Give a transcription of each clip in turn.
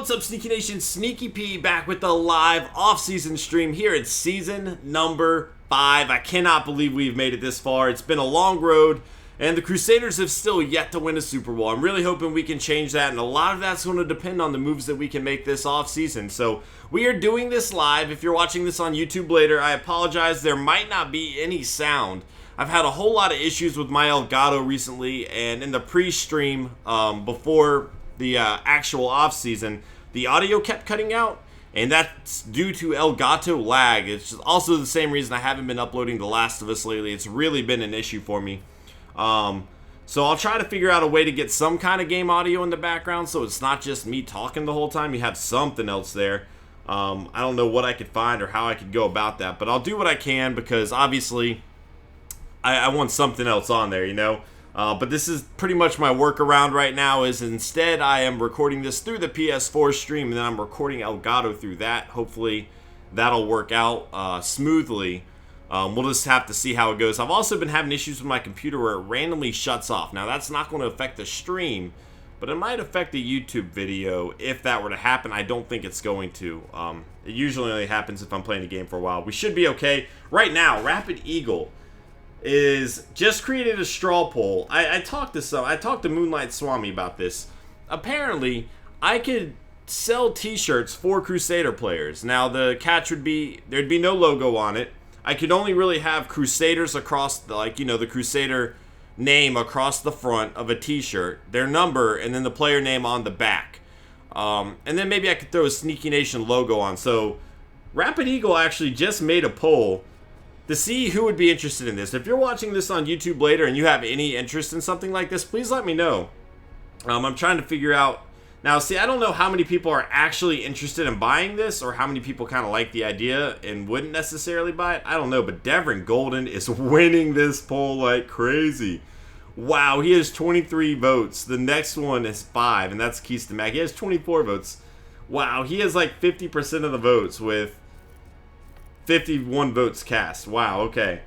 What's up, Sneaky Nation? Sneaky P back with the live off-season stream here at season number 5. I cannot believe we've made it this far. It's been a long road, and the Crusaders have still yet to win a Super Bowl. I'm really hoping we can change that, and a lot of that's going to depend on the moves that we can make this off-season. So we are doing this live. If you're watching this on YouTube later, I apologize. There might not be any sound. I've had a whole lot of issues with my Elgato recently, and in the pre-stream before the actual off-season, the audio kept cutting out, and that's due to Elgato lag. It's also the same reason I haven't been uploading The Last of Us lately. It's really been an issue for me. So I'll try to figure out a way to get some kind of game audio in the background so it's not just me talking the whole time. You have something else there. I don't know what I could find or how I could go about that, but I'll do what I can because obviously I want something else on there, you know? But this is pretty much my workaround right now is instead I am recording this through the PS4 stream, and then I'm recording Elgato through that. Hopefully that'll work out smoothly. We'll just have to see how it goes. I've also been having issues with my computer where it randomly shuts off. Now that's not going to affect the stream, but it might affect the YouTube video if that were to happen. I don't think it's going to. It usually only happens if I'm playing the game for a while. We should be okay. Right now, Rapid Eagle is just created a straw poll. I talked to Moonlight Swami about this. Apparently, I could sell t-shirts for Crusader players. Now, the catch would be there'd be no logo on it. I could only really have Crusaders across the, the Crusader name across the front of a t-shirt, their number, and then the player name on the back. And then maybe I could throw a Sneaky Nation logo on. So, Rapid Eagle actually just made a poll to see who would be interested in this. If you're watching this on YouTube later and you have any interest in something like this, please let me know. I'm trying to figure out. Now, see, I don't know how many people are actually interested in buying this or how many people kind of like the idea and wouldn't necessarily buy it. I don't know, but Devin Golden is winning this poll like crazy. Wow, he has 23 votes. The next one is 5, and that's Keith Mack. He has 24 votes. Wow, he has like 50% of the votes with 51 votes cast. Wow, okay.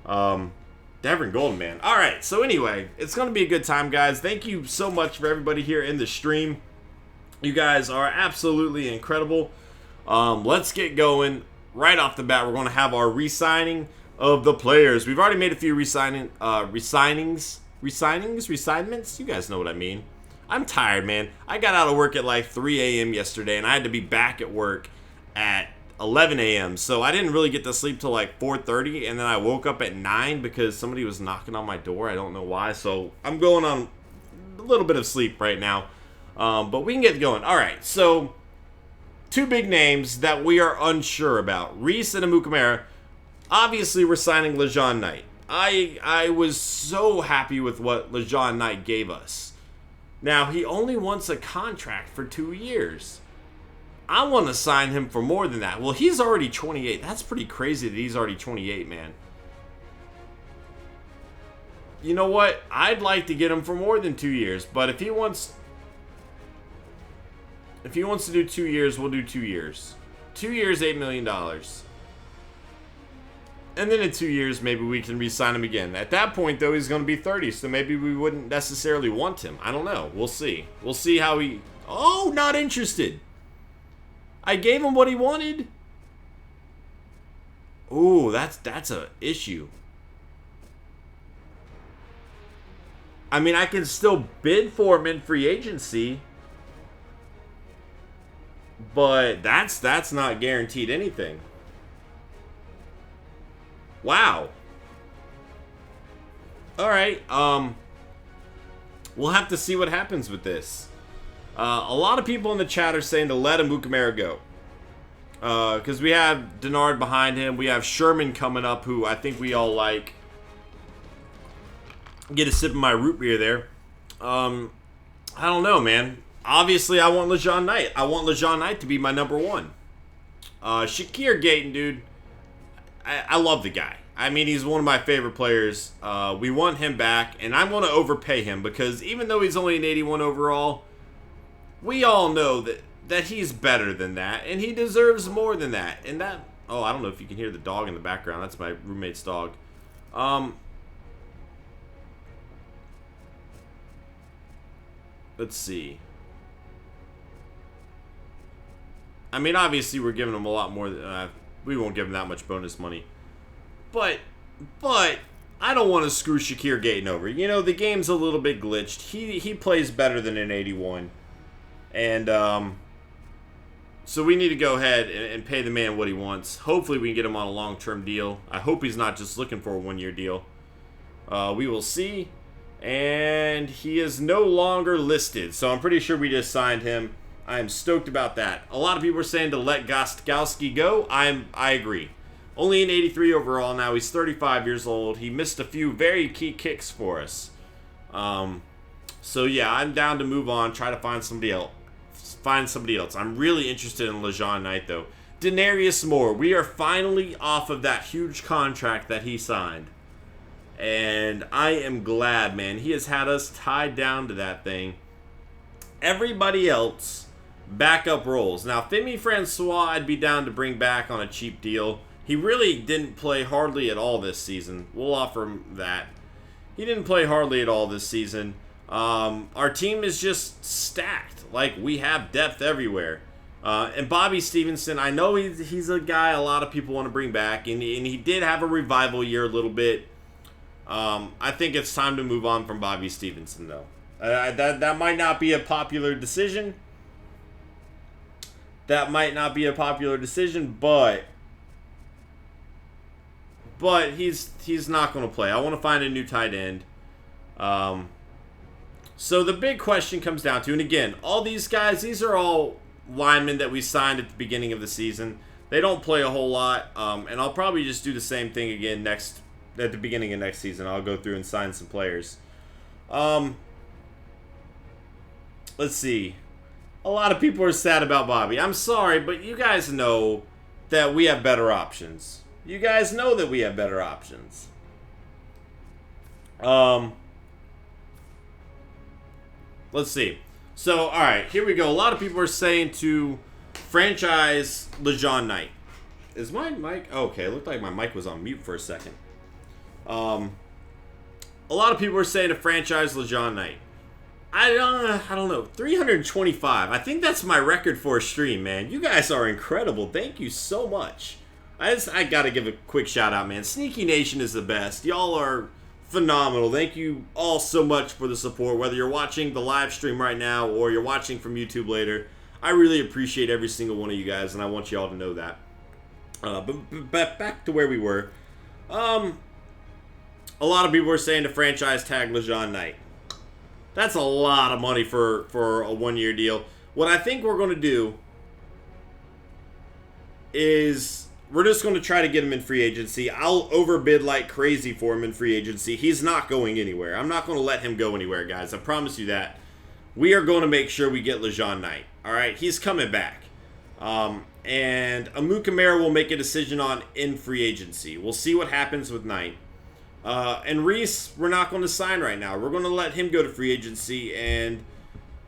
Devin Golden, man. All right, so anyway, it's going to be a good time, guys. Thank you so much for everybody here in the stream. You guys are absolutely incredible. Let's get going. Right off the bat, we're going to have our re-signing of the players. We've already made a few resignments. You guys know what I mean. I'm tired, man. I got out of work at like 3 a.m. yesterday, and I had to be back at work at 11 a.m. So I didn't really get to sleep till like 4:30, and then I woke up at 9 because somebody was knocking on my door. I don't know why. So I'm going on a little bit of sleep right now. But we can get going. All right, so 2 big names that we are unsure about. Reese and Amukamara. Obviously, we're signing LeJean Knight. I was so happy with what LeJean Knight gave us. Now, he only wants a contract for 2 years. I want to sign him for more than that. Well, he's already 28. That's pretty crazy that he's already 28, man. You know what? I'd like to get him for more than 2 years, but if he wants to do 2 years, we'll do 2 years. 2 years, $8 million. And then in 2 years, maybe we can re-sign him again. At that point, though, he's going to be 30, so maybe we wouldn't necessarily want him. I don't know. We'll see. We'll see how he... Oh, not interested. I gave him what he wanted. Ooh, that's a issue. I mean, I can still bid for him in free agency, but that's not guaranteed anything. Wow. All right. We'll have to see what happens with this. A lot of people in the chat are saying to let Amukamara go. Because we have Denard behind him. We have Sherman coming up, who I think we all like. Get a sip of my root beer there. I don't know, man. Obviously, I want LeJean Knight. I want LeJean Knight to be my number 1. Shakir Gayton, dude. I love the guy. I mean, he's one of my favorite players. We want him back, and I'm going to overpay him because even though he's only an 81 overall, we all know that he's better than that, and he deserves more than that. And that... Oh, I don't know if you can hear the dog in the background. That's my roommate's dog. Let's see. I mean, obviously we're giving him a lot more. We won't give him that much bonus money. But I don't want to screw Shakir Gayton over. You know, the game's a little bit glitched. He plays better than an 81. And so we need to go ahead and pay the man what he wants. Hopefully we can get him on a long-term deal. I hope he's not just looking for a one-year deal. We will see. And he is no longer listed. So I'm pretty sure we just signed him. I am stoked about that. A lot of people are saying to let Gostkowski go. I agree. Only an 83 overall now. He's 35 years old. He missed a few very key kicks for us. So yeah, I'm down to move on. Try to find somebody else. I'm really interested in LeJean Knight though. Denarius Moore. We are finally off of that huge contract that he signed. And I am glad, man. He has had us tied down to that thing. Everybody else, backup roles. Now, Femi Francois, I'd be down to bring back on a cheap deal. He really didn't play hardly at all this season. We'll offer him that. He didn't play hardly at all this season. Our team is just stacked. Like, we have depth everywhere. And Bobby Stevenson, I know he's a guy a lot of people want to bring back. And he did have a revival year a little bit. I think it's time to move on from Bobby Stevenson, though. That might not be a popular decision. But he's not going to play. I want to find a new tight end. So the big question comes down to, and again, all these guys, these are all linemen that we signed at the beginning of the season. They don't play a whole lot, and I'll probably just do the same thing again at the beginning of next season. I'll go through and sign some players. Let's see. A lot of people are sad about Bobby. I'm sorry, but you guys know that we have better options. Let's see. So, all right, here we go. A lot of people are saying to franchise LeJean Knight. Is my mic? Oh, okay, it looked like my mic was on mute for a second. A lot of people are saying to franchise LeJean Knight. I don't know. 325. I think that's my record for a stream, man. You guys are incredible. Thank you so much. I got to give a quick shout out, man. Sneaky Nation is the best. Y'all are phenomenal. Thank you all so much for the support. Whether you're watching the live stream right now or you're watching from YouTube later, I really appreciate every single one of you guys, and I want you all to know that. But back to where we were. A lot of people are saying to franchise tag LeJean Knight. That's a lot of money for a one-year deal. What I think we're going to do is we're just going to try to get him in free agency. I'll overbid like crazy for him in free agency. He's not going anywhere. I'm not going to let him go anywhere, guys. I promise you that. We are going to make sure we get LeJean Knight. All right? He's coming back. And Amu Kamara will make a decision on in free agency. We'll see what happens with Knight. And Reese, we're not going to sign right now. We're going to let him go to free agency and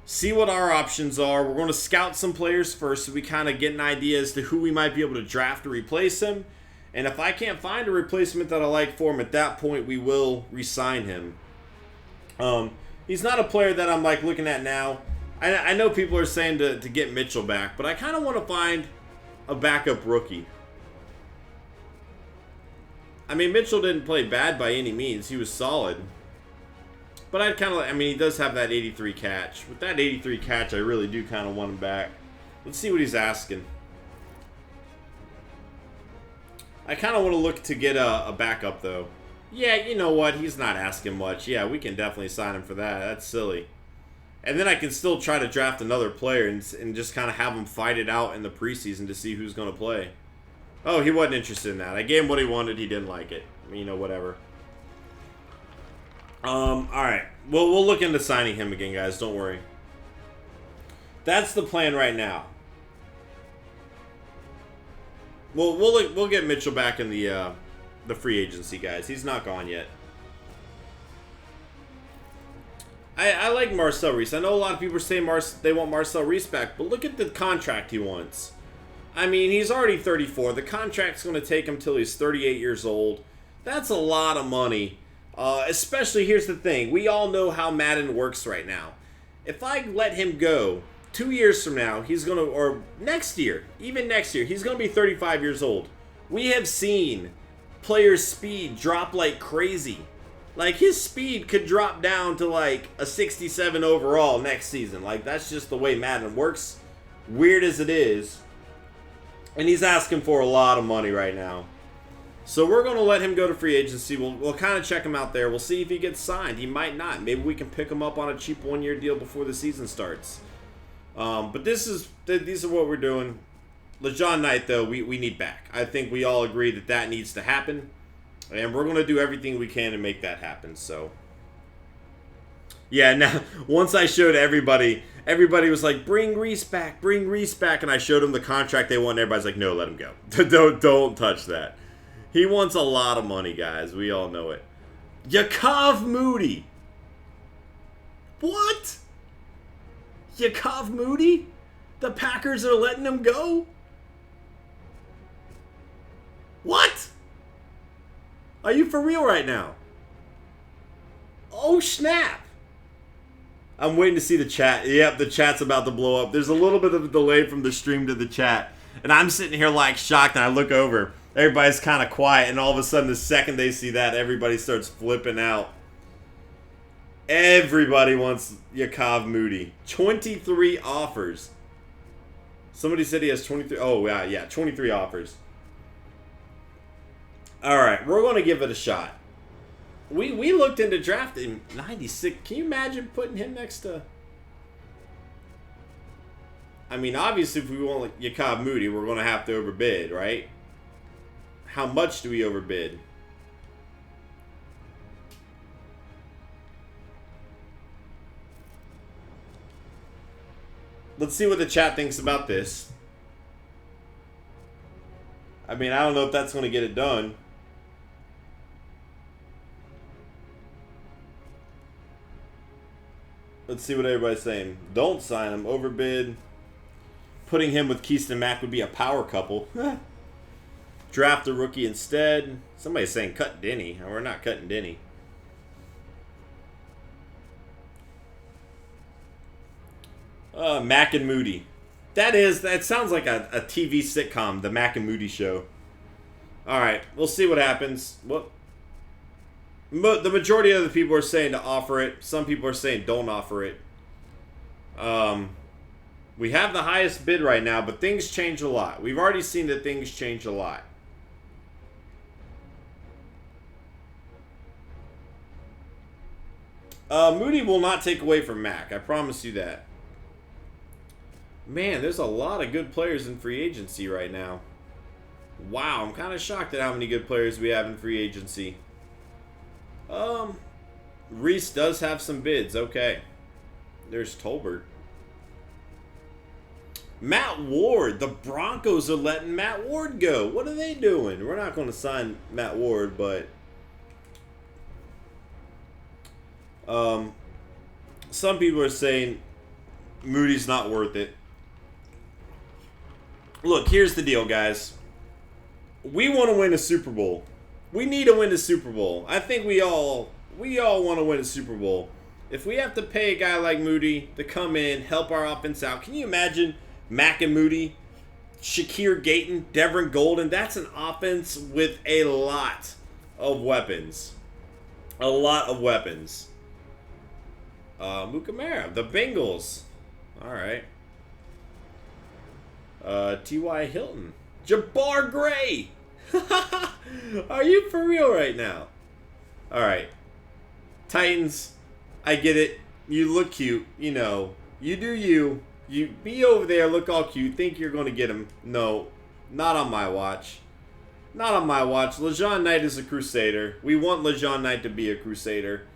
see what our options are. We're going to scout some players first so we kind of get an idea as to who we might be able to draft to replace him. And if I can't find a replacement that I like for him at that point, we will re-sign him. He's not a player that I'm like looking at now. I know people are saying to get Mitchell back, but I kind of want to find a backup rookie. I mean, Mitchell didn't play bad by any means. He was solid. But I'd kind of like, I mean, he does have that 83 catch. With that 83 catch, I really do kind of want him back. Let's see what he's asking. I kind of want to look to get a backup, though. Yeah, you know what? He's not asking much. Yeah, we can definitely sign him for that. That's silly. And then I can still try to draft another player and just kind of have him fight it out in the preseason to see who's going to play. Oh, he wasn't interested in that. I gave him what he wanted. He didn't like it. I mean, you know, whatever. All right. Well, we'll look into signing him again, guys. Don't worry. That's the plan right now. Well, we'll get Mitchell back in the free agency, guys. He's not gone yet. I like Marcel Reese. I know a lot of people are saying they want Marcel Reese back, but look at the contract he wants. I mean, he's already 34. The contract's going to take him till he's 38 years old. That's a lot of money. Especially, here's the thing. We all know how Madden works right now. If I let him go 2 years from now, he's going to, or next year, even next year, he's going to be 35 years old. We have seen players' speed drop like crazy. Like, his speed could drop down to like a 67 overall next season. Like, that's just the way Madden works. Weird as it is. And he's asking for a lot of money right now. So we're going to let him go to free agency. We'll kind of check him out there. We'll see if he gets signed. He might not. Maybe we can pick him up on a cheap one-year deal before the season starts. But these are what we're doing. LeJean Knight, though, we need back. I think we all agree that needs to happen. And we're going to do everything we can to make that happen. So, yeah, now, once I showed everybody was like, bring Reese back. And I showed them the contract they want. And everybody's like, no, let him go. Don't touch that. He wants a lot of money, guys. We all know it. Yakov Moody. What? Yakov Moody? The Packers are letting him go? What? Are you for real right now? Oh, snap. I'm waiting to see the chat. Yep, the chat's about to blow up. There's a little bit of a delay from the stream to the chat. And I'm sitting here like shocked, and I look over. Everybody's kind of quiet, and all of a sudden, the second they see that, everybody starts flipping out. Everybody wants Yakov Moody. 23 offers. Somebody said he has 23. Oh, yeah, 23 offers. All right, we're going to give it a shot. We looked into drafting 96. Can you imagine putting him next to... I mean, obviously, if we want Yakov Moody, we're going to have to overbid, right? How much do we overbid? Let's see what the chat thinks about this. I mean, I don't know if that's going to get it done. Let's see what everybody's saying. Don't sign him. Overbid. Putting him with Keyston Mack would be a power couple. Draft a rookie instead. Somebody's saying cut Denny. We're not cutting Denny. Mack and Moody. That sounds like a TV sitcom, the Mack and Moody show. Alright, we'll see what happens. The majority of the people are saying to offer it. Some people are saying don't offer it. We have the highest bid right now, but things change a lot. We've already seen that things change a lot. Moody will not take away from Mack. I promise you that. Man, there's a lot of good players in free agency right now. Wow, I'm kind of shocked at how many good players we have in free agency. Reese does have some bids. Okay. There's Tolbert. Matt Ward. The Broncos are letting Matt Ward go. What are they doing? We're not going to sign Matt Ward, but... some people are saying Moody's not worth it. Look, here's the deal, guys. We want to win a Super Bowl. We need to win a Super Bowl. I think we all want to win a Super Bowl. If we have to pay a guy like Moody to come in, help our offense out, can you imagine Mack and Moody, Shakir Gayton, Devin Golden? That's an offense with a lot of weapons. A lot of weapons. Mukamara, the Bengals. All right. T.Y. Hilton. Jabbar Gray. Are you for real right now? All right. Titans, I get it. You look cute. You know. You do you. You be over there, look all cute. Think you're going to get him. No. Not on my watch. Not on my watch. LeJean Knight is a Crusader. We want LeJean Knight to be a Crusader.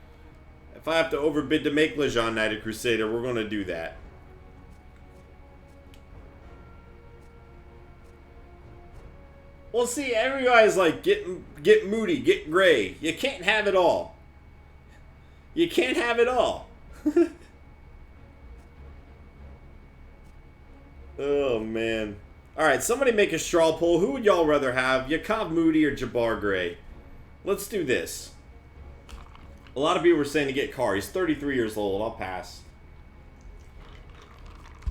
If I have to overbid to make LeJean Knight a Crusader, we're going to do that. Well, see, everybody's like, get Moody, get Gray. You can't have it all. You can't have it all. Oh, man. All right, somebody make a straw poll. Who would y'all rather have, Yakov Moody or Jabbar Gray? Let's do this. A lot of people were saying to get Carr. He's 33 years old. I'll pass.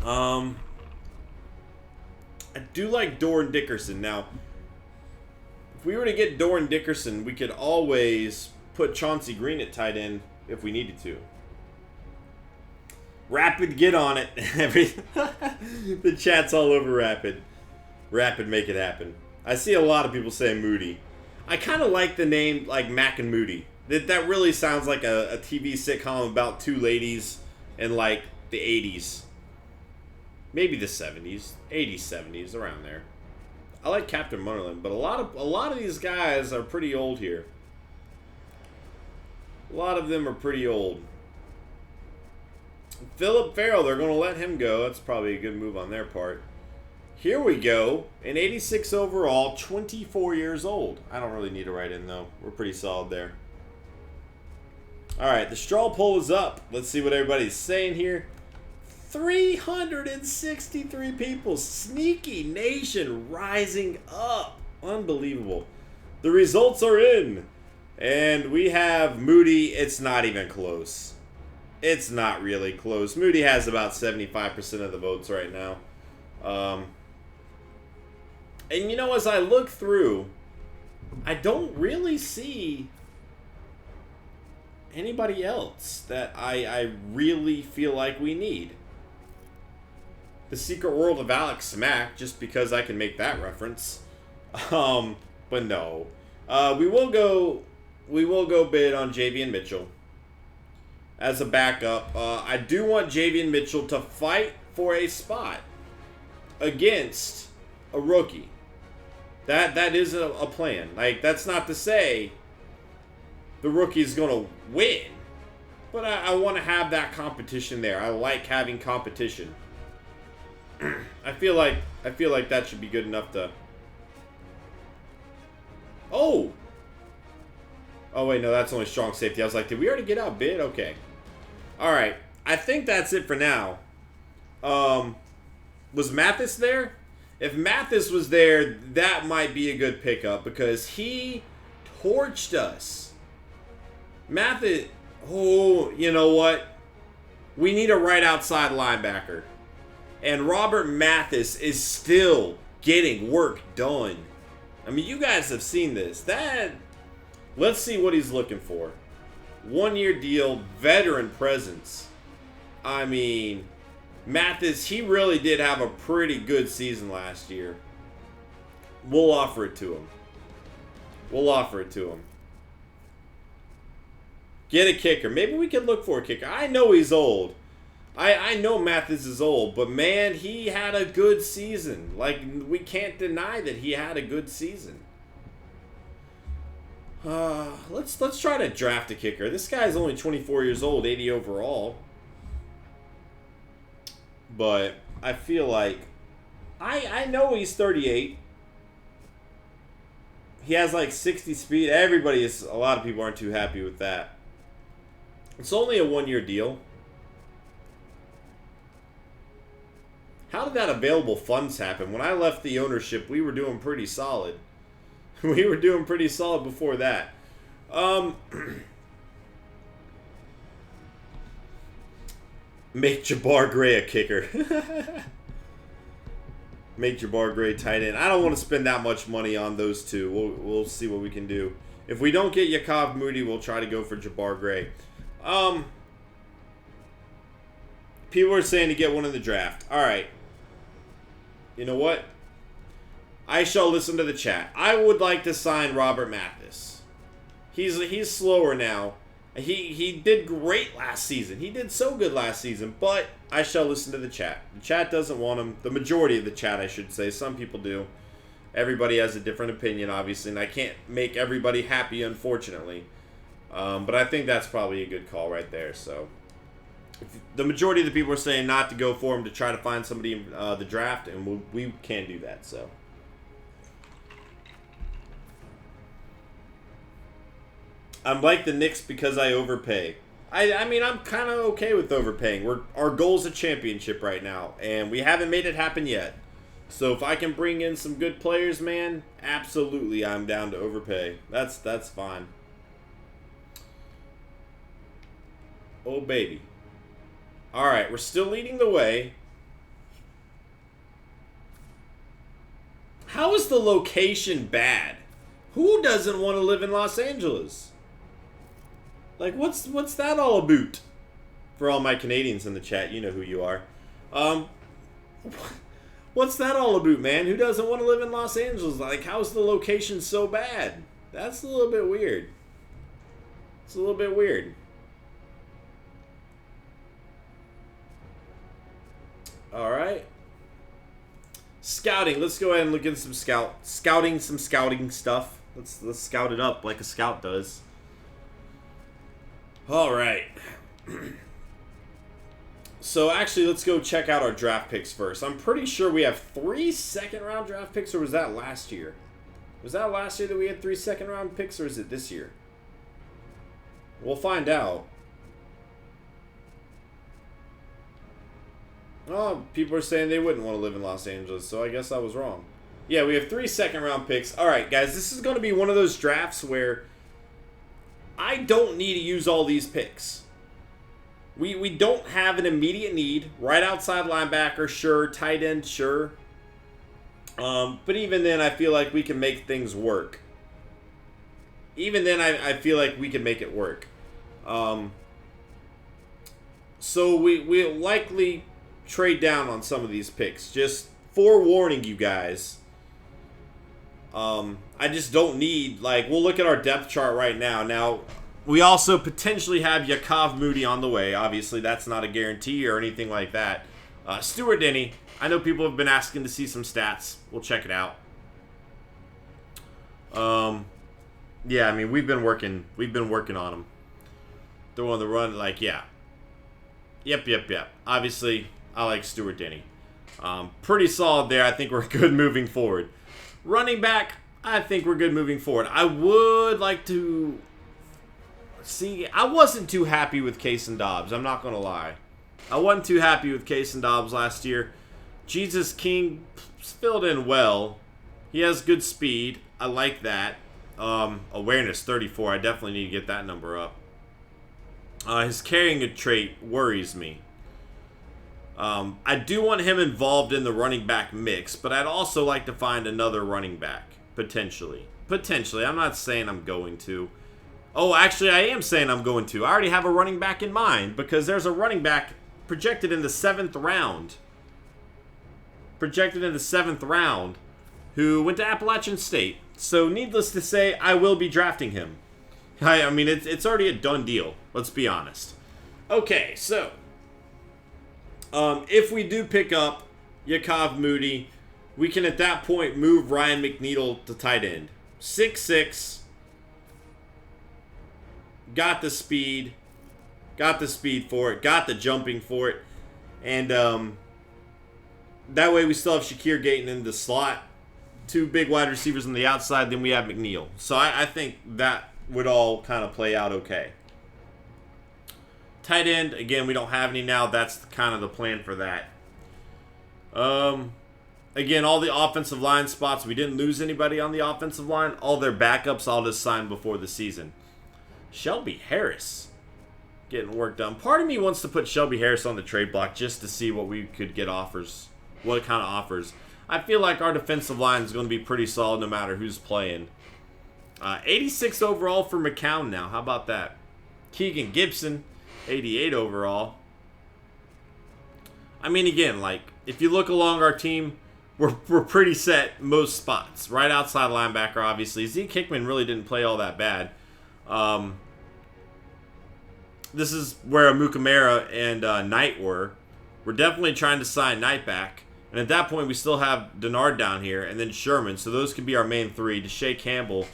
I do like Doran Dickerson. Now, if we were to get Doran Dickerson, we could always put Chauncey Green at tight end if we needed to. Rapid, get on it. The chat's all over Rapid. Rapid, make it happen. I see a lot of people saying Moody. I kind of like the name, like Mac and Moody. That really sounds like a TV sitcom about two ladies in like the 80s. Maybe the 70s, 80s, 70s, around there. I like Captain Munderland, but a lot of these guys are pretty old here. A lot of them are pretty old. Philip Farrell, they're going to let him go. That's probably a good move on their part. Here we go. An 86 overall, 24 years old. I don't really need to write in, though. We're pretty solid there. All right, the straw poll is up. Let's see what everybody's saying here. 363 people. Sneaky Nation rising up. Unbelievable. The results are in. And we have Moody. It's not even close. It's not really close. Moody has about 75% of the votes right now. And you know, as I look through, I don't really see anybody else that I really feel like we need. The Secret World of Alex Smack, just because I can make that reference. But no. We will go bid on Javian Mitchell as a backup. I do want Javian Mitchell to fight for a spot against a rookie. That is a plan. Like, that's not to say the rookie's going to win, but I want to have that competition there. I like having competition. I feel like that should be good enough to. Oh wait, no, that's only strong safety. I was like, did we already get outbid? Okay. All right. I think that's it for now. Was Mathis there? If Mathis was there, that might be a good pickup because he torched us. Mathis, oh, you know what? We need a right outside linebacker. And Robert Mathis is still getting work done. I mean, you guys have seen this. Let's see what he's looking for. 1-year deal, veteran presence. I mean, Mathis, he really did have a pretty good season last year. We'll offer it to him. Get a kicker. Maybe we can look for a kicker. I know he's old. I know Mathis is old, but man, he had a good season. Like, we can't deny that he had a good season. Let's try to draft a kicker. This guy's only 24 years old, 80 overall. But I feel like I know he's 38. He has like 60 speed. A lot of people aren't too happy with that. It's only a 1-year deal. How did that available funds happen? When I left the ownership, we were doing pretty solid. We were doing pretty solid before that. Make Jabbar Gray a kicker. Make Jabbar Gray tight end. I don't want to spend that much money on those two. We'll see what we can do. If we don't get Yakov Moody, we'll try to go for Jabbar Gray. People are saying to get one in the draft. All right. You know what? I shall listen to the chat. I would like to sign Robert Mathis. He's slower now. He did great last season. He did so good last season, but I shall listen to the chat. The chat doesn't want him. The majority of the chat, I should say. Some people do. Everybody has a different opinion, obviously, and I can't make everybody happy, unfortunately. But I think that's probably a good call right there. So the majority of the people are saying not to go for him, to try to find somebody in the draft, and we can't do that. So. I'm like the Knicks because I overpay. I mean, I'm kind of okay with overpaying. Our goal's a championship right now, and we haven't made it happen yet. So if I can bring in some good players, man, absolutely I'm down to overpay. That's fine. Oh, baby. All right, we're still leading the way. How is the location bad? Who doesn't want to live in Los Angeles? Like, what's that all about? For all my Canadians in the chat, you know who you are. What's that all about, man? Who doesn't want to live in Los Angeles? Like, how's the location so bad? That's a little bit weird. It's a little bit weird. All right. Scouting. Let's go ahead and look at some scouting stuff. Let's scout it up like a scout does. All right. So actually, let's go check out our draft picks first. I'm pretty sure we have 3 second-round draft picks, or was that last year? Was that last year that we had 3 second-round picks, or is it this year? We'll find out. Oh, people are saying they wouldn't want to live in Los Angeles, so I guess I was wrong. Yeah, we have 3 second-round picks. All right, guys, this is going to be one of those drafts where I don't need to use all these picks. We don't have an immediate need. Right outside linebacker, sure. Tight end, sure. But even then, I feel like we can make things work. Even then, I feel like we can make it work. So we'll likely trade down on some of these picks. Just forewarning you guys. I just don't need, like, we'll look at our depth chart right now. Now, we also potentially have Yakov Moody on the way. Obviously, that's not a guarantee or anything like that. Stuart Denny. I know people have been asking to see some stats. We'll check it out. Yeah, I mean, we've been working on him. They're on the run, like, yeah. Yep. Obviously, I like Stuart Denny. Pretty solid there. I think we're good moving forward. Running back, I think we're good moving forward. I would like to see. I wasn't too happy with Case and Dobbs. I'm not going to lie. I wasn't too happy with Case and Dobbs last year. Jesus King filled in well. He has good speed. I like that. Awareness 34. I definitely need to get that number up. His carrying a trait worries me. I do want him involved in the running back mix, but I'd also like to find another running back, potentially. Potentially. I'm not saying I'm going to. Oh, actually, I am saying I'm going to. I already have a running back in mind, because there's a running back projected in the 7th round. Who went to Appalachian State. So, needless to say, I will be drafting him. I mean, it's already a done deal. Let's be honest. Okay, so if we do pick up Yakov Moody, we can at that point move Ryan McNeil to tight end. 6'6". Got the speed for it. Got the jumping for it. And that way we still have Shakir Gayton in the slot. 2 big wide receivers on the outside. Then we have McNeil. So I think that would all kind of play out okay. Tight end, again, we don't have any now. That's kind of the plan for that. Again, all the offensive line spots, we didn't lose anybody on the offensive line. All their backups, I'll just sign before the season. Shelby Harris getting work done. Part of me wants to put Shelby Harris on the trade block just to see what we could get offers. What kind of offers. I feel like our defensive line is going to be pretty solid no matter who's playing. 86 overall for McCown now. How about that? Keegan Gibson, 88 overall. I mean, again, like, if you look along our team, we're pretty set most spots. Right outside linebacker, obviously. Zeke Hickman really didn't play all that bad. This is where Amukamara and Knight were. We're definitely trying to sign Knight back. And at that point, we still have Denard down here and then Sherman. So those could be our main 3. Deshae Campbell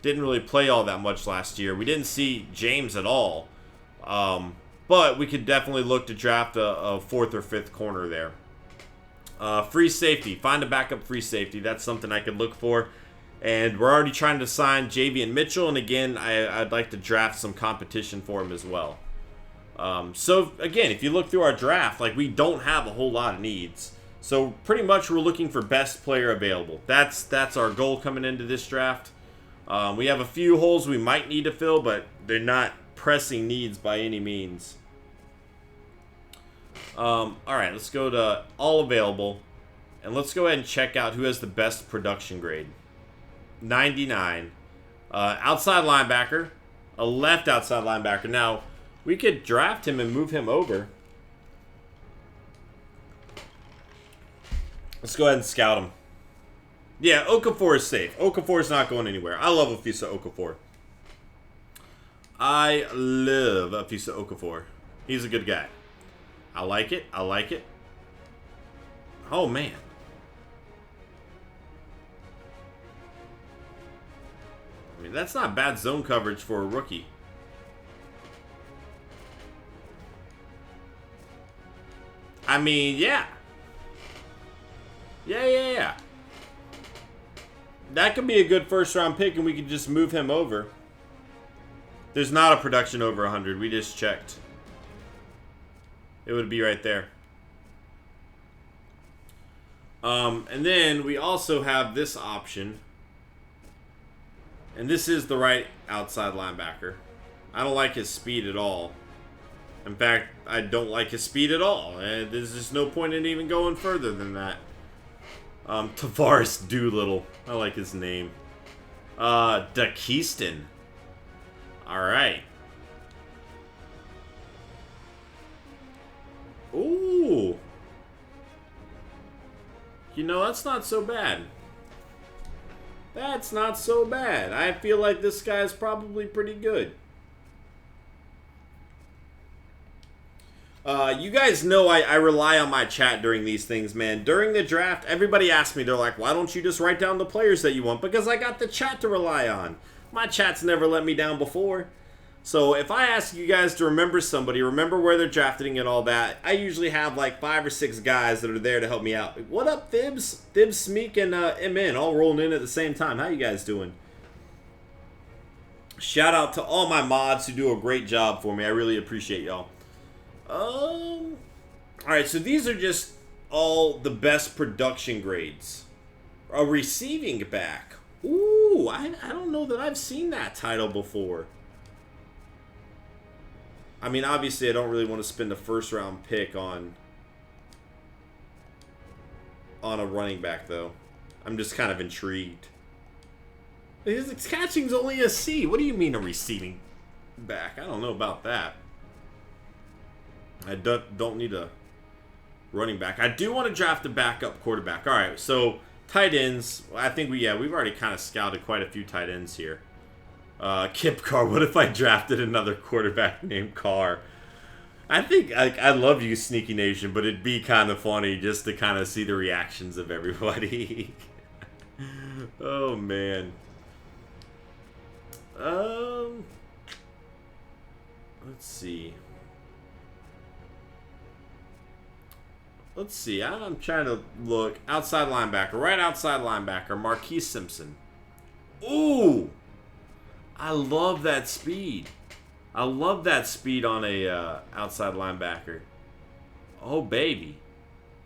didn't really play all that much last year. We didn't see James at all. But we could definitely look to draft a 4th or 5th corner there. Free safety. Find a backup free safety. That's something I could look for. And we're already trying to sign Javian Mitchell. And again, I'd like to draft some competition for him as well. So again, if you look through our draft, like, we don't have a whole lot of needs. So pretty much we're looking for best player available. That's our goal coming into this draft. We have a few holes we might need to fill, but they're not pressing needs by any means. All right, let's go to all available. And let's go ahead and check out who has the best production grade. 99. Outside linebacker. A left outside linebacker. Now, we could draft him and move him over. Let's go ahead and scout him. Yeah, Okafor is safe. Okafor is not going anywhere. I love Offseason Okafor. I love Offseason Okafor. He's a good guy. I like it. I like it. Oh, man. I mean, that's not bad zone coverage for a rookie. I mean, yeah. Yeah. That could be a good first-round pick, and we could just move him over. There's not a production over 100. We just checked. It would be right there. And then we also have this option. And this is the right outside linebacker. I don't like his speed at all. In fact, I don't like his speed at all. And there's just no point in even going further than that. Tavares Doolittle. I like his name. DeKeyston. Alright. Ooh. You know, that's not so bad. That's not so bad. I feel like this guy's probably pretty good. You guys know I rely on my chat during these things, man. During the draft, everybody asks me, they're like, why don't you just write down the players that you want? Because I got the chat to rely on. My chat's never let me down before. So if I ask you guys to remember somebody, remember where they're drafting and all that, I usually have like 5 or 6 guys that are there to help me out. What up, Thibs? Thibs, Smeek, and MN all rolling in at the same time. How you guys doing? Shout out to all my mods who do a great job for me. I really appreciate y'all. Alright, so these are just all the best production grades. A receiving back. Ooh, I don't know that I've seen that title before. I mean, obviously, I don't really want to spend a first-round pick on a running back, though. I'm just kind of intrigued. His catching's only a C. What do you mean a receiving back? I don't know about that. I don't need a running back. I do want to draft a backup quarterback. All right, so tight ends. I think we've already kind of scouted quite a few tight ends here. Kip Carr. What if I drafted another quarterback named Carr? I think I love you, Sneaky Nation, but it'd be kind of funny just to kind of see the reactions of everybody. Oh man. Let's see. I'm trying to look. Outside linebacker. Right outside linebacker. Marquise Simpson. Ooh! I love that speed. I love that speed on a outside linebacker. Oh, baby.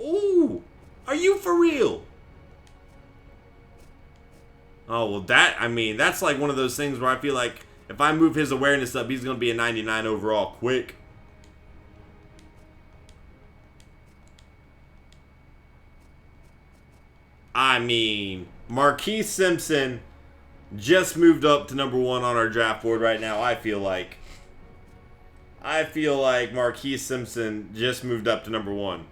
Ooh! Are you for real? Oh, well, that's like one of those things where I feel like if I move his awareness up, he's going to be a 99 overall quick. I mean, Marquise Simpson just moved up to number 1 on our draft board right now. I feel like Marquise Simpson just moved up to number 1.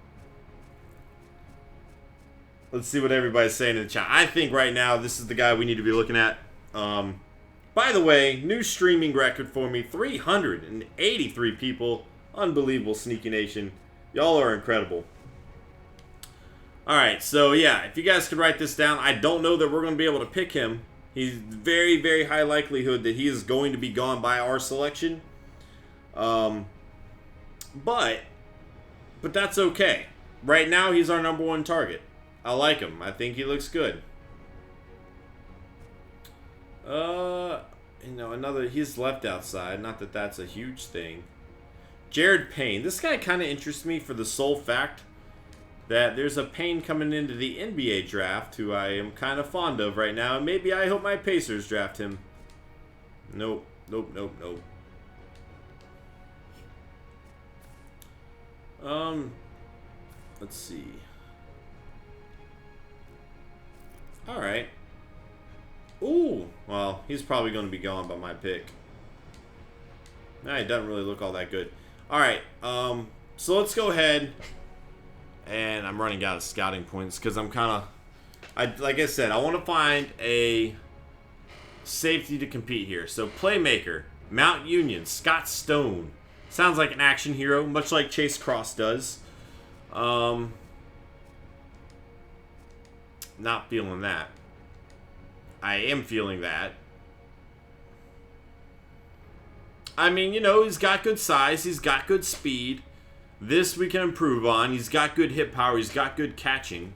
Let's see what everybody's saying in the chat. I think right now this is the guy we need to be looking at. By the way, new streaming record for me. 383 people. Unbelievable, Sneaky Nation. Y'all are incredible. Alright, so yeah, if you guys could write this down, I don't know that we're going to be able to pick him. He's very, very high likelihood that he is going to be gone by our selection. But that's okay. Right now, he's our number 1 target. I like him. I think he looks good. He's left outside. Not that that's a huge thing. Jared Payne. This guy kind of interests me for the sole fact that there's a Payne coming into the NBA draft who I am kind of fond of right now, and maybe I hope my Pacers draft him. Nope. Let's see. All right. Ooh. Well, he's probably going to be gone by my pick. Nah, he doesn't really look all that good. All right. So let's go ahead. And I'm running out of scouting points because I'm kind of... like I said, I want to find a safety to compete here. So playmaker, Mount Union, Scott Stone. Sounds like an action hero, much like Chase Cross does. Not feeling that. I am feeling that. I mean, you know, he's got good size. He's got good speed. This we can improve on. He's got good hit power. He's got good catching.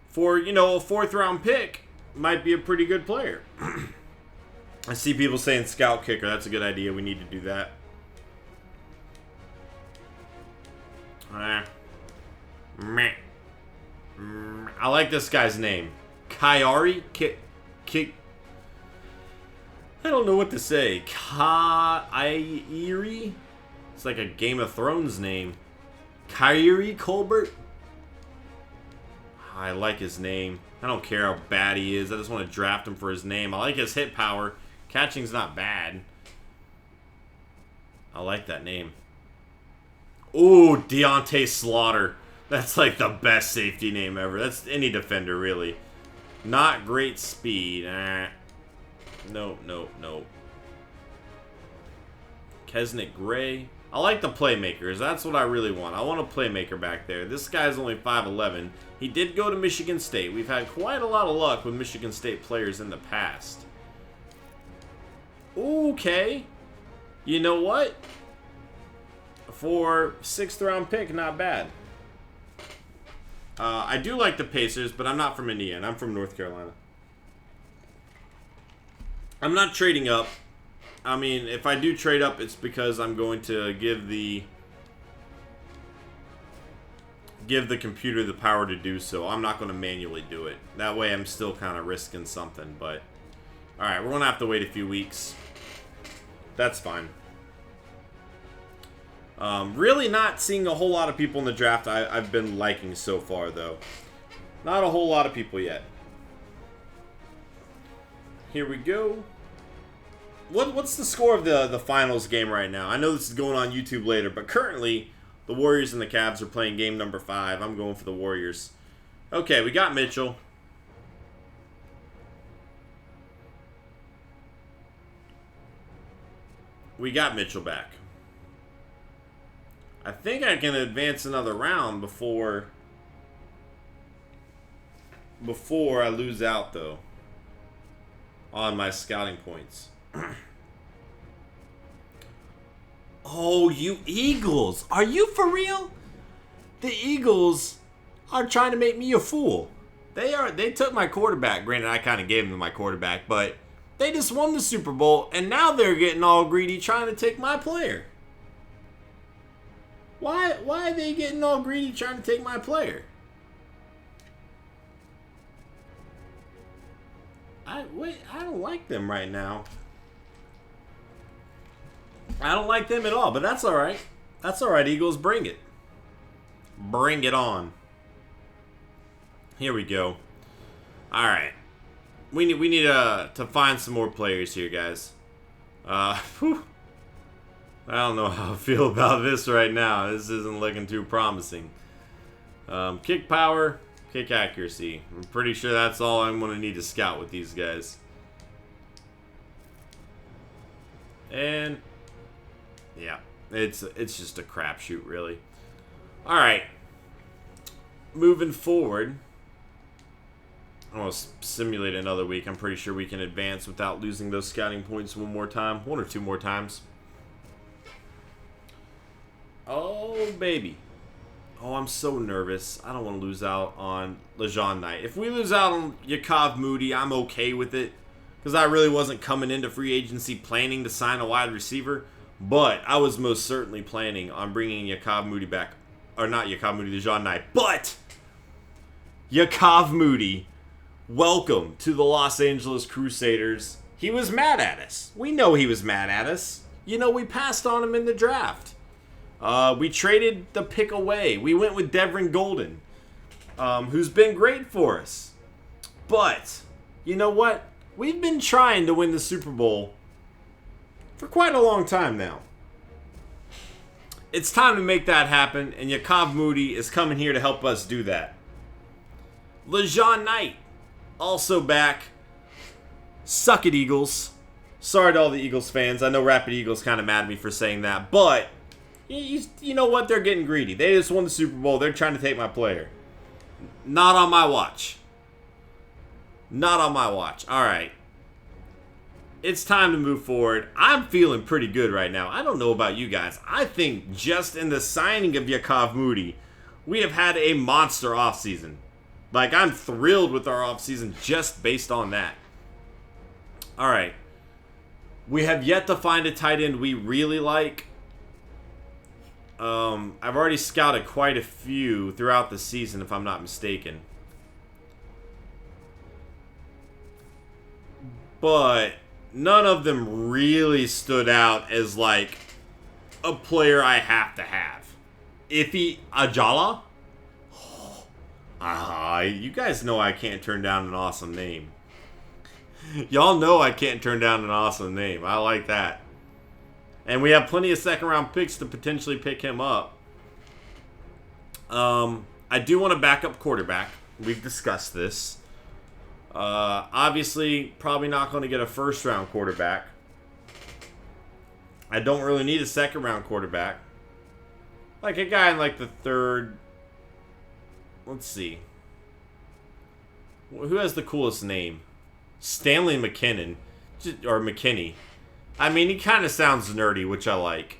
For, you know, a 4th round pick, might be a pretty good player. I see people saying scout kicker. That's a good idea. We need to do that. Meh. I like this guy's name. Kyari? I don't know what to say. Kyrie? It's like a Game of Thrones name. Kyrie Colbert? I like his name. I don't care how bad he is. I just want to draft him for his name. I like his hit power. Catching's not bad. I like that name. Ooh, Deontay Slaughter. That's like the best safety name ever. That's any defender, really. Not great speed. Nope. Kesnick Gray. I like the playmakers. That's what I really want. I want a playmaker back there. This guy's only 5'11". He did go to Michigan State. We've had quite a lot of luck with Michigan State players in the past. Okay. You know what? For 6th round pick, not bad. I do like the Pacers, but I'm not from Indiana. I'm from North Carolina. I'm not trading up. I mean, if I do trade up, it's because I'm going to give the computer the power to do so. I'm not going to manually do it. That way I'm still kind of risking something, but... Alright, we're going to have to wait a few weeks. That's fine. Really not seeing a whole lot of people in the draft I've been liking so far, though. Not a whole lot of people yet. Here we go. What's the score of the finals game right now? I know this is going on YouTube later, but currently the Warriors and the Cavs are playing game number 5. I'm going for the Warriors. Okay, we got Mitchell. We got Mitchell back. I think I can advance another round before I lose out, though, on my scouting points. Oh, you Eagles. Are you for real? The Eagles are trying to make me a fool. They took my quarterback. Granted, I kind of gave them my quarterback, but they just won the Super Bowl, and now they're getting all greedy trying to take my player. Why are they getting all greedy trying to take my player? I don't like them right now. I don't like them at all, but that's all right. That's all right, Eagles. Bring it. Bring it on. Here we go. All right. We need to find some more players here, guys. Whew. I don't know how I feel about this right now. This isn't looking too promising. Kick power, kick accuracy. I'm pretty sure that's all I'm going to need to scout with these guys. And yeah, it's just a crapshoot, really. All right, moving forward. I'm going to simulate another week. I'm pretty sure we can advance without losing those scouting points one or two more times. Oh, baby. Oh, I'm so nervous. I don't want to lose out on LeJean Knight. If we lose out on Yakov Moody, I'm okay with it. Because I really wasn't coming into free agency planning to sign a wide receiver. But I was most certainly planning on bringing Yakov Moody back. Or not Yakov Moody, LeJean Knight. But Yakov Moody, welcome to the Los Angeles Crusaders. He was mad at us. We know he was mad at us. You know, we passed on him in the draft. We traded the pick away. We went with Devin Golden. who's been great for us. But, you know what? We've been trying to win the Super Bowl for quite a long time now. It's time to make that happen, and Yakov Moody is coming here to help us do that. LeJean Knight, also back. Suck it, Eagles. Sorry to all the Eagles fans. I know Rapid Eagles kind of mad at me for saying that, but you know what? They're getting greedy. They just won the Super Bowl. They're trying to take my player. Not on my watch. Not on my watch. All right. It's time to move forward. I'm feeling pretty good right now. I don't know about you guys. I think just in the signing of Yakov Moody, we have had a monster offseason. Like, I'm thrilled with our offseason just based on that. All right. We have yet to find a tight end we really like. I've already scouted quite a few throughout the season, if I'm not mistaken. But none of them really stood out as, like, a player I have to have. Iffy Ajala? You guys know I can't turn down an awesome name. Y'all know I can't turn down an awesome name. I like that. And we have plenty of second-round picks to potentially pick him up. I do want a backup quarterback. We've discussed this. Obviously, probably not going to get a first-round quarterback. I don't really need a second-round quarterback. Like a guy in like the third. Let's see. Who has the coolest name? Stanley McKinnon. Or McKinney. I mean, he kind of sounds nerdy, which I like.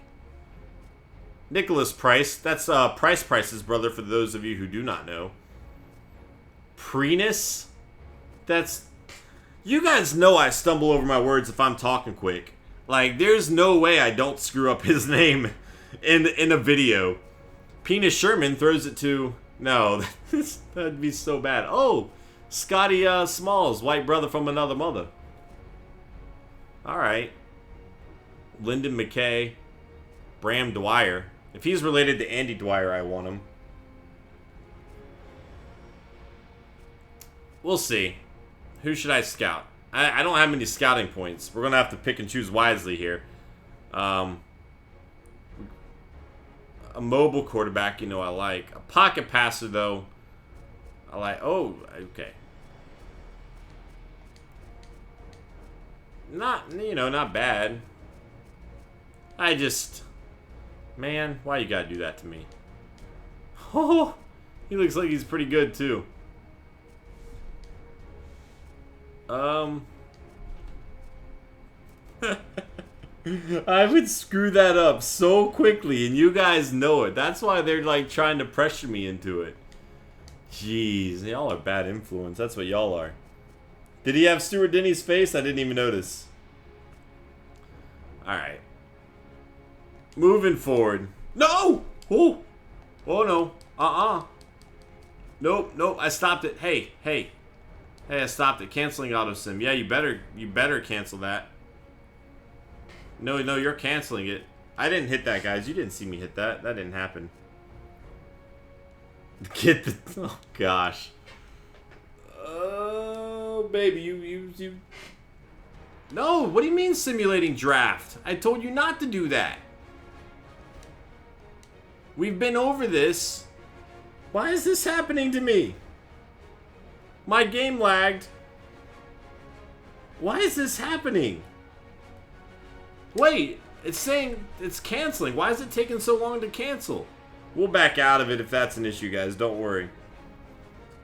Nicholas Price. That's Price's brother, for those of you who do not know. Preenis. That's... You guys know I stumble over my words if I'm talking quick. Like, there's no way I don't screw up his name in a video. Penis Sherman throws it to... No, that'd be so bad. Oh, Scotty Smalls, white brother from another mother. All right. Lyndon McKay. Bram Dwyer. If he's related to Andy Dwyer, I want him. We'll see. Who should I scout? I don't have many scouting points. We're going to have to pick and choose wisely here. A mobile quarterback, you know, I like. A pocket passer, though, I like. Oh, okay. Not bad. I just... Man, why you gotta do that to me? Oh, he looks like he's pretty good, too. I would screw that up so quickly, and you guys know it. That's why they're, like, trying to pressure me into it. Jeez, y'all are bad influence. That's what y'all are. Did he have Stuart Denny's face? I didn't even notice. Alright. Moving forward. No! Oh! Oh, no. Nope, nope. I stopped it. Hey, I stopped it. Canceling auto sim. Yeah, you better cancel that. No, you're canceling it. I didn't hit that, guys. You didn't see me hit that. That didn't happen. Get the... Oh, gosh. Oh, baby. You... No, what do you mean simulating draft? I told you not to do that. We've been over this. Why is this happening to me? My game lagged. Why is this happening? Wait, it's saying it's canceling. Why is it taking so long to cancel? We'll back out of it if that's an issue, guys. Don't worry.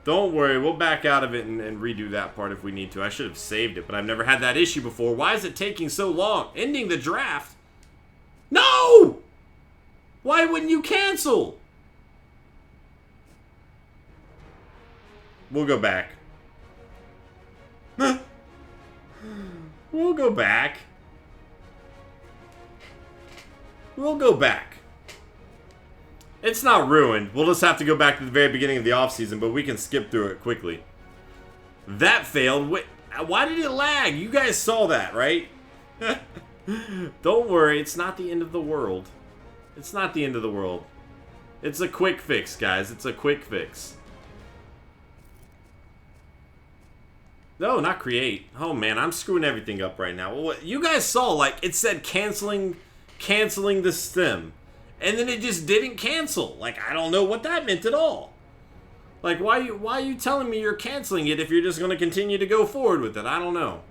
Don't worry. We'll back out of it and redo that part if we need to. I should have saved it, but I've never had that issue before. Why is it taking so long? Ending the draft? No! Why wouldn't you cancel? We'll go back. We'll go back. We'll go back. It's not ruined. We'll just have to go back to the very beginning of the offseason, but we can skip through it quickly. That failed. Wait, why did it lag? You guys saw that, right? Don't worry. It's not the end of the world. It's not the end of the world. It's a quick fix, guys. It's a quick fix. No, not create. Oh man, I'm screwing everything up right now. Well, what you guys saw, like it said canceling the stem. And then it just didn't cancel. Like I don't know what that meant at all. Like why are you telling me you're canceling it if you're just gonna continue to go forward with it? I don't know.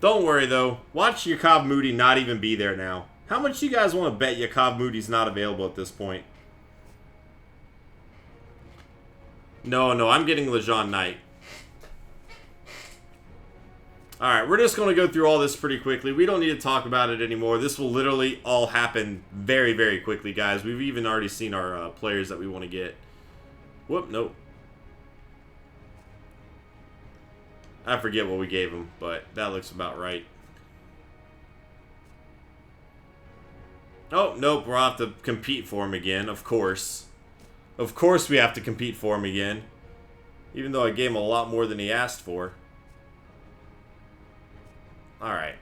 Don't worry though. Watch Yakov Moody not even be there now. How much do you guys want to bet Yakov Moody's not available at this point? No, I'm getting LeJean Knight. Alright, we're just going to go through all this pretty quickly. We don't need to talk about it anymore. This will literally all happen very, very quickly, guys. We've even already seen our players that we want to get. Whoop, nope. I forget what we gave him, but that looks about right. Oh, nope, we'll have to compete for him again, of course. Of course we have to compete for him again. Even though I gave him a lot more than he asked for. Alright.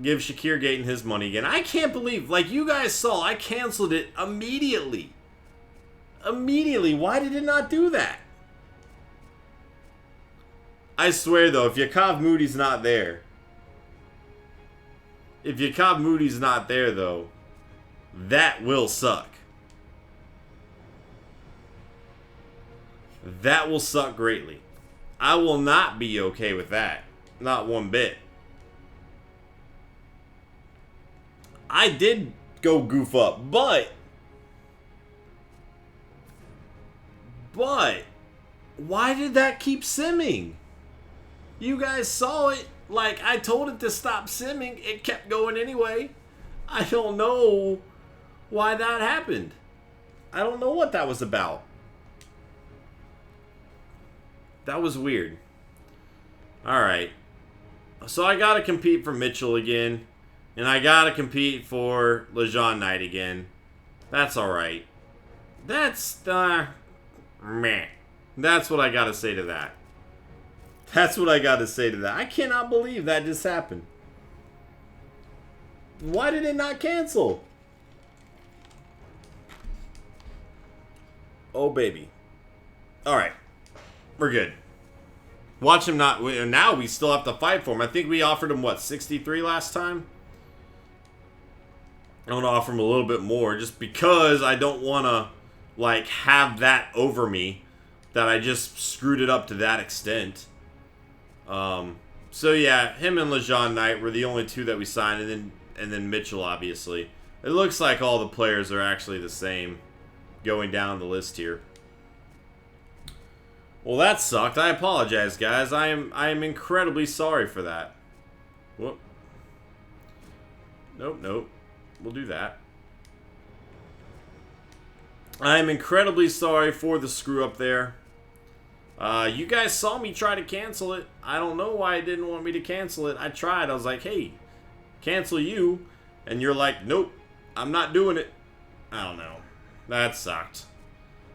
Give Shakir Gayton his money again. I can't believe, like you guys saw, I canceled it immediately. Immediately. Why did it not do that? I swear though, if Yakov Moody's not there. If Yakov Moody's not there though, that will suck. That will suck greatly. I will not be okay with that. Not one bit. I did go goof up, but why did that keep simming? You guys saw it. Like, I told it to stop simming. It kept going anyway. I don't know why that happened. I don't know what that was about. That was weird. Alright. So I gotta compete for Mitchell again. And I gotta compete for LeJean Knight again. That's alright. That's, meh. That's what I gotta say to that. That's what I gotta say to that. I cannot believe that just happened. Why did it not cancel? Oh, baby. Alright. We're good. Watch him not... Now we still have to fight for him. I think we offered him, what, 63 last time? I want to offer him a little bit more just because I don't want to, like, have that over me. That I just screwed it up to that extent. So, yeah, him and LeJean Knight were the only two that we signed. And then Mitchell, obviously. It looks like all the players are actually the same going down the list here. Well, that sucked. I apologize, guys. I am incredibly sorry for that. Whoop. Nope. We'll do that. I am incredibly sorry for the screw up there. You guys saw me try to cancel it. I don't know why it didn't want me to cancel it. I tried. I was like, hey, cancel you. And you're like, nope, I'm not doing it. I don't know. That sucked.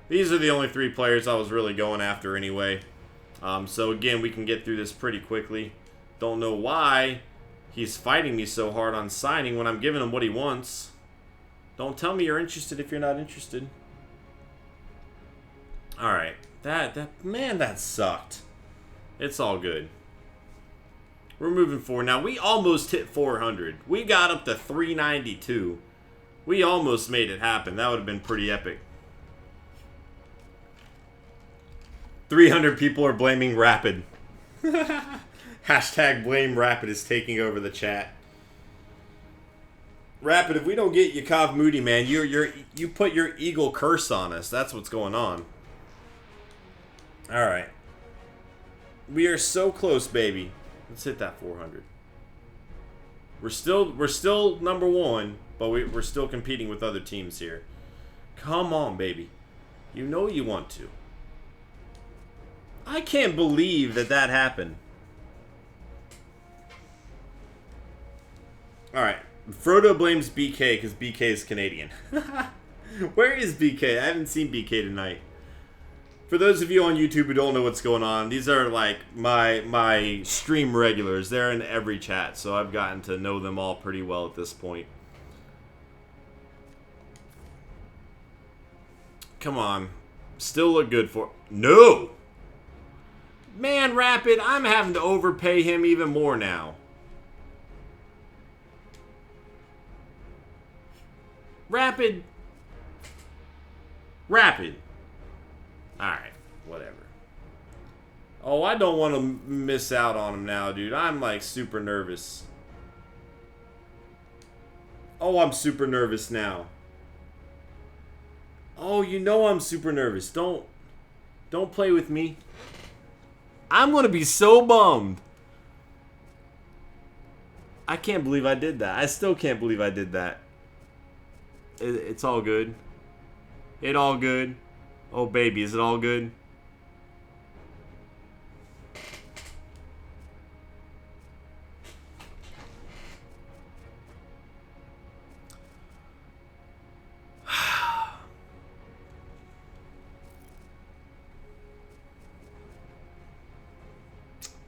These are the only three players I was really going after anyway. So again, we can get through this pretty quickly. Don't know why he's fighting me so hard on signing when I'm giving him what he wants. Don't tell me you're interested if you're not interested. Alright. Man, that sucked. It's all good. We're moving forward. Now, we almost hit 400. We got up to 392. We almost made it happen. That would have been pretty epic. 300 people are blaming Rapid. Hashtag blame Rapid is taking over the chat. Rapid, if we don't get Yakov Moody, man, you put your eagle curse on us. That's what's going on. All right. We are so close, baby. Let's hit that 400. We're still number one, but we're still competing with other teams here. Come on, baby. You know you want to. I can't believe that happened. Alright. Frodo blames BK because BK is Canadian. Where is BK? I haven't seen BK tonight. For those of you on YouTube who don't know what's going on, these are like my stream regulars. They're in every chat, so I've gotten to know them all pretty well at this point. Come on. Still look good for... No! Man, Rapid, I'm having to overpay him even more now. Rapid. Alright, whatever. Oh, I don't want to miss out on him now, dude. I'm like super nervous. Oh, I'm super nervous now. Oh, you know I'm super nervous. Don't play with me. I'm going to be so bummed. I can't believe I did that. I still can't believe I did that. It's all good. It all good. Oh, baby, is it all good?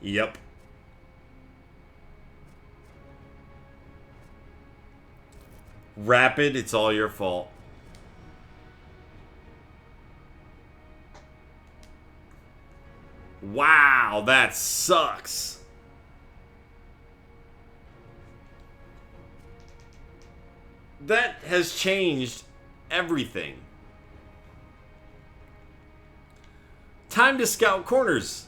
Yep. Rapid, it's all your fault. Wow, that sucks. That has changed everything. Time to scout corners.